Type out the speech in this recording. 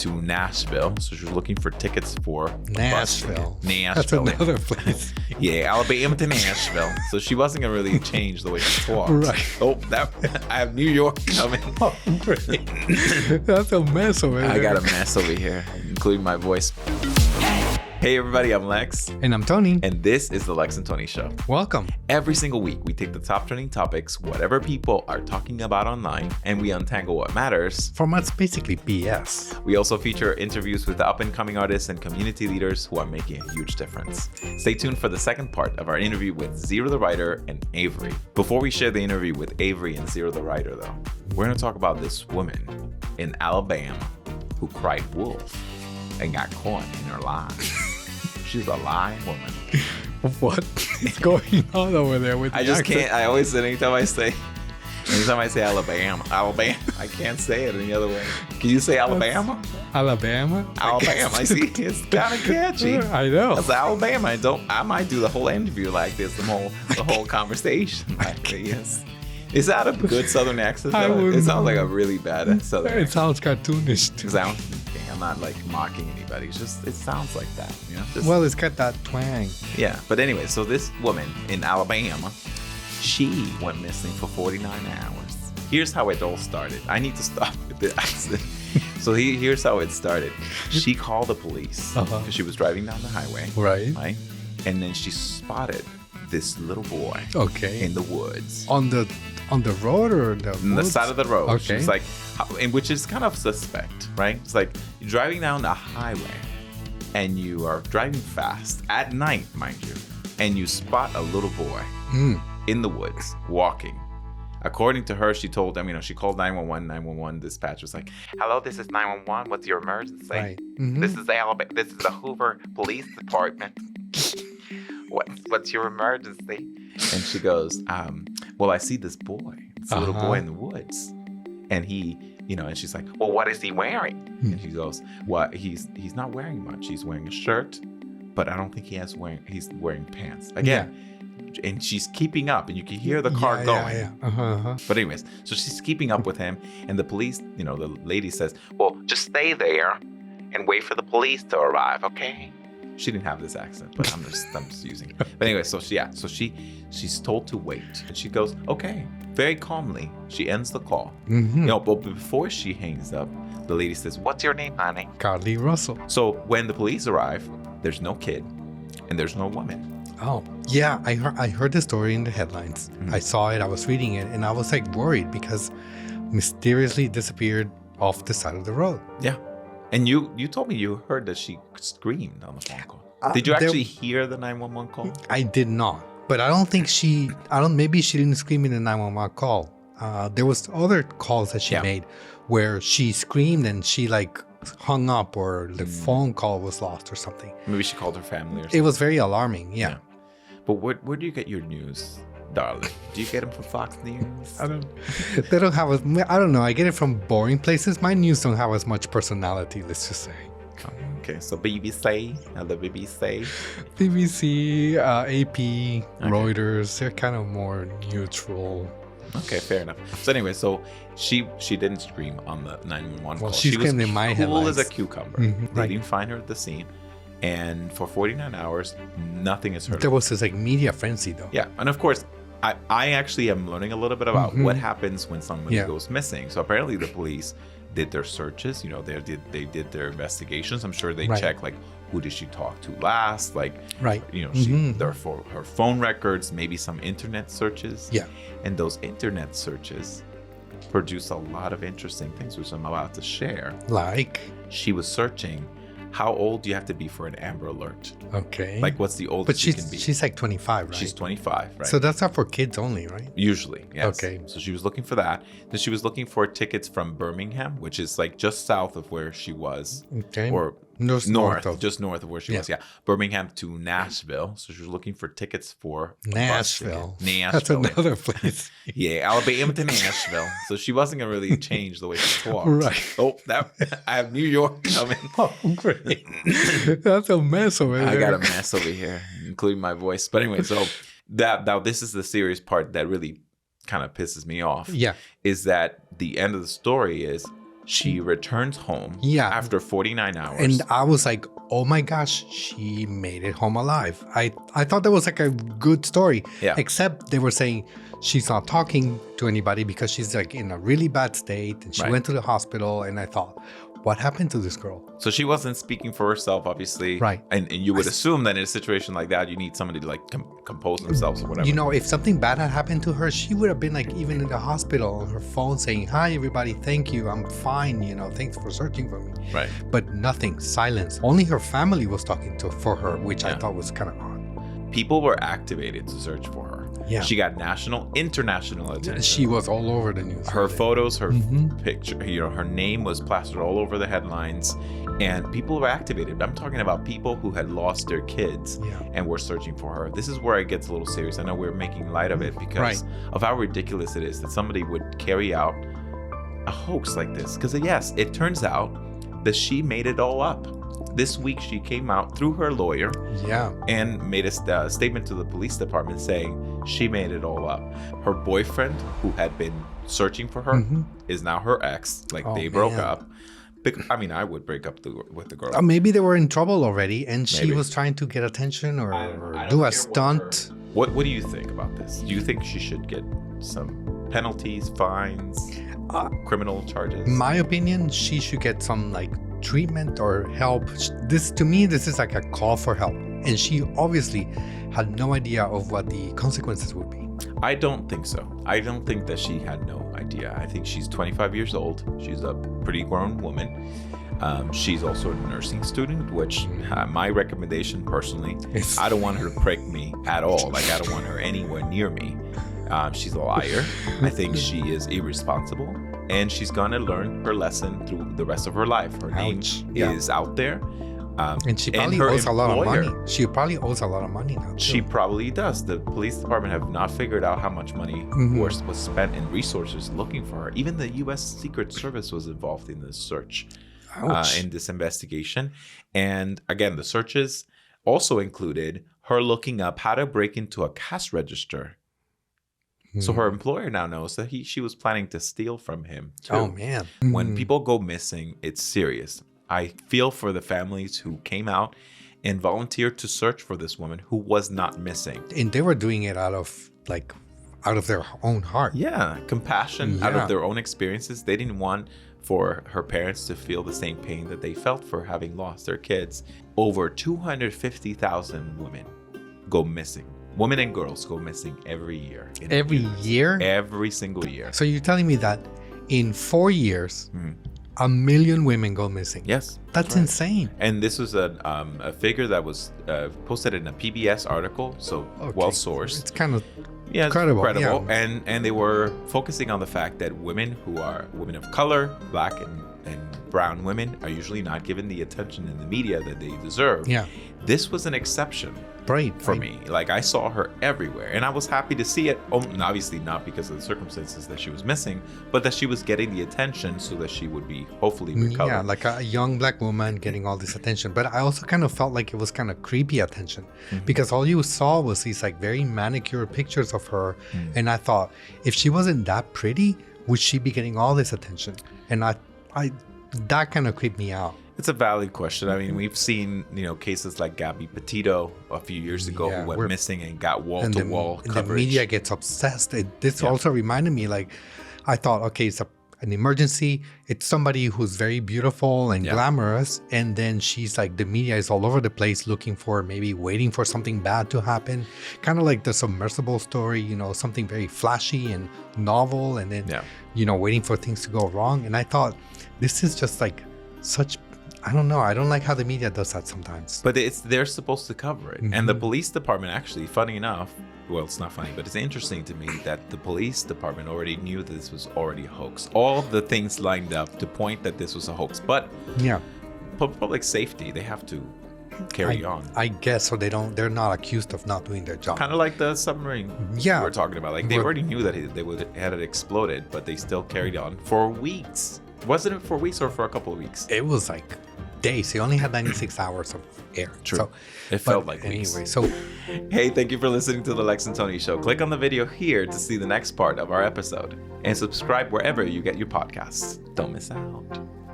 to Nashville. So she was looking for tickets for Nashville. That's another place. Yeah, Alabama to Nashville. So she wasn't gonna really change the way she talked. Right. Oh, I have New York coming. Oh, great. That's a mess over there. I got a mess over here, including my voice. Hey everybody, I'm Lex. And I'm Tony. And this is the Lex and Tony Show. Welcome. Every single week, we take the top trending topics, whatever people are talking about online, and we untangle what matters. From what's basically BS. We also feature interviews with up-and-coming artists and community leaders who are making a huge difference. Stay tuned for the second part of our interview with Zero the Writer and Avery. Before we share the interview with Avery and Zero the Writer, though, we're going to talk about this woman in Alabama who cried wolf and got caught in her lies. She's a lying woman. What is going on over there with I just can't. I always say, anytime I say Alabama, I can't say it any other way. Can you say Alabama? Alabama? I see. It's kind of catchy. I know. That's Alabama. I might do the whole interview like this, the whole conversation like this. Is that a good Southern accent? It sounds like a really bad Southern accent. It sounds cartoonish too. I'm not like mocking anybody. It's just, it sounds like that, you know? Well, it's got that twang. Yeah, but anyway, so this woman in Alabama, she went missing for 49 hours. Here's how it all started. I need to stop with the accent. So here's how it started. She called the police because she was driving down the highway. Right. And then she spotted this little boy. Okay. In the woods. On the road or the woods? On the side of the road. Okay. She's like, and which is kind of suspect, right? It's like you're driving down the highway and you are driving fast at night, mind you, and you spot a little boy in the woods walking. According to her, she told them, she called 911. 911 dispatch was like, "Hello, this is 911. What's your emergency? Right. This is Alabama. This is the Hoover Police Department. What's your emergency?" And she goes, "Well, I see this boy. It's a little boy in the woods, and he, and she's like, well, what is he wearing?" And she goes, "Well, he's not wearing much. He's wearing a shirt, but I don't think he's wearing pants." Again, and she's keeping up, and you can hear the car going. Yeah. But anyways, so she's keeping up with him, and the police, the lady says, "Well, just stay there and wait for the police to arrive, okay?" She didn't have this accent, but I'm just using it. But anyway, so she's told to wait, and she goes, "Okay," very calmly. She ends the call. But before she hangs up, the lady says, "What's your name, honey?" Carlee Russell. So when the police arrive, there's no kid, and there's no woman. Oh, yeah. I heard the story in the headlines. I saw it. I was reading it, and I was like worried because mysteriously disappeared off the side of the road. Yeah. And you told me you heard that she screamed on the phone call. Did you actually hear the 911 call? I did not. But I don't think maybe she didn't scream in the 911 call. There was other calls that she made where she screamed and she like hung up or the phone call was lost or something. Maybe she called her family or something. It was very alarming, yeah. But where do you get your news, darling? Do you get them from Fox News? They don't have I don't know. I get it from boring places. My news don't have as much personality, let's just say. Okay, so BBC, the BBC? BBC, AP, Reuters, they're kind of more neutral. Okay, fair enough. So anyway, she didn't scream on the 911 call. She screamed in my headlines. Cool as a cucumber. They didn't find her at the scene. And for 49 hours, nothing is heard. There was this like media frenzy though. Yeah, and of course, I actually am learning a little bit about what happens when somebody goes missing. So apparently the police did their searches. They did their investigations. I'm sure they checked like who did she talk to last, like therefore her phone records, maybe some internet searches. Yeah, and those internet searches produce a lot of interesting things, which I'm about to share. Like she was searching. How old do you have to be for an Amber Alert? Okay. Like, what's the oldest you can be? She's like 25, right? She's 25, right? So that's not for kids only, right? Usually, yes. Okay. So she was looking for that. Then she was looking for tickets from Birmingham, which is like just south of where she was. Okay. Or just north of where she was. Yeah. Birmingham to Nashville. So she was looking for tickets for Nashville. That's another place. Yeah, Alabama to Nashville. So she wasn't going to really change the way she talked. Right. Oh, I have New York coming. Oh, great. That's a mess over there. I got a mess over here, including my voice. But anyway, so now this is the serious part that really kind of pisses me off. Yeah. Is that the end of the story is She returns home after 49 hours. And I was like, oh my gosh, she made it home alive. I thought that was like a good story. Yeah. Except they were saying she's not talking to anybody because she's like in a really bad state. And she went to the hospital. And I thought, what happened to this girl? So she wasn't speaking for herself, obviously. Right. And you would assume that in a situation like that, you need somebody to like compose themselves or whatever. You know, if something bad had happened to her, she would have been like even in the hospital on her phone saying, hi, everybody, thank you. I'm fine. You know, thanks for searching for me. Right. But nothing, silence. Only her family was talking for her, which I thought was kind of odd. People were activated to search for her. Yeah. She got national, international attention. She was all over the news. Her photos, her picture, you know, her name was plastered all over the headlines, and people were activated. I'm talking about people who had lost their kids and were searching for her. This is where it gets a little serious. I know we're making light of it because of how ridiculous it is that somebody would carry out a hoax like this. Because yes, it turns out that she made it all up. This week, she came out through her lawyer and made a statement to the police department saying she made it all up. Her boyfriend, who had been searching for her, is now her ex. Like, they broke up. I mean, I would break up with the girl. Maybe they were in trouble already, and she was trying to get attention or do a stunt. What do you think about this? Do you think she should get some penalties, fines, criminal charges? My opinion, she should get some like treatment or help. This is like a call for help, and she obviously had no idea of what the consequences would be. I don't think so. I don't think that she had no idea. I think she's 25 years old. She's a pretty grown woman. She's also a nursing student, which my recommendation personally, I don't want her to prick me at all. Like, I don't want her anywhere near me. She's a liar. I think she is irresponsible, and she's gonna learn her lesson through the rest of her life. Her name is out there. And she probably owes a lot of money. She probably owes a lot of money now, too. She probably does. The police department have not figured out how much money was spent in resources looking for her. Even the U.S. Secret Service was involved in this search, in this investigation. And again, the searches also included her looking up how to break into a cash register. So her employer now knows that she was planning to steal from him, too. Oh, man. When people go missing, it's serious. I feel for the families who came out and volunteered to search for this woman who was not missing. And they were doing it out of their own heart. Yeah, compassion, out of their own experiences. They didn't want for her parents to feel the same pain that they felt for having lost their kids. Over 250,000 women go missing. Women and girls go missing every year. Every year? Every single year. So you're telling me that in 4 years, 1 million women go missing? Yes. That's insane. And this was a figure that was posted in a PBS article, so well-sourced. It's kind of incredible. Yeah. And they were focusing on the fact that women who are women of color, black and brown women, are usually not given the attention in the media that they deserve. Yeah. This was an exception. Right. For me. Like, I saw her everywhere, and I was happy to see it. Obviously not because of the circumstances that she was missing, but that she was getting the attention so that she would be hopefully recovered. Yeah, like a young black woman getting all this attention. But I also kind of felt like it was kind of creepy attention because all you saw was these like very manicured pictures of her. And I thought, if she wasn't that pretty, would she be getting all this attention? And I that kind of creeped me out. It's a valid question. I mean, we've seen, cases like Gabby Petito a few years ago who went missing and got wall-to-wall coverage. And the media gets obsessed. This also reminded me, like, I thought, okay, it's an emergency. It's somebody who's very beautiful and glamorous. And then she's like, the media is all over the place looking for, maybe waiting for something bad to happen. Kind of like the submersible story, something very flashy and novel. And then, waiting for things to go wrong. And I thought, this is just like such... I don't know. I don't like how the media does that sometimes. But they're supposed to cover it. And the police department, actually, funny enough, well, it's not funny, but it's interesting to me that the police department already knew that this was already a hoax. All the things lined up to point that this was a hoax. But public safety, they have to carry on. I guess so. They're not accused of not doing their job. Kind of like the submarine we're talking about. Like, they already knew that had it exploded, but they still carried on for weeks. Wasn't it for weeks or for a couple of weeks? It was like days. He only had 96 hours of air. True. So it felt like weeks. Anyway, so... Hey, thank you for listening to The Lex and Tony Show. Click on the video here to see the next part of our episode. And subscribe wherever you get your podcasts. Don't miss out.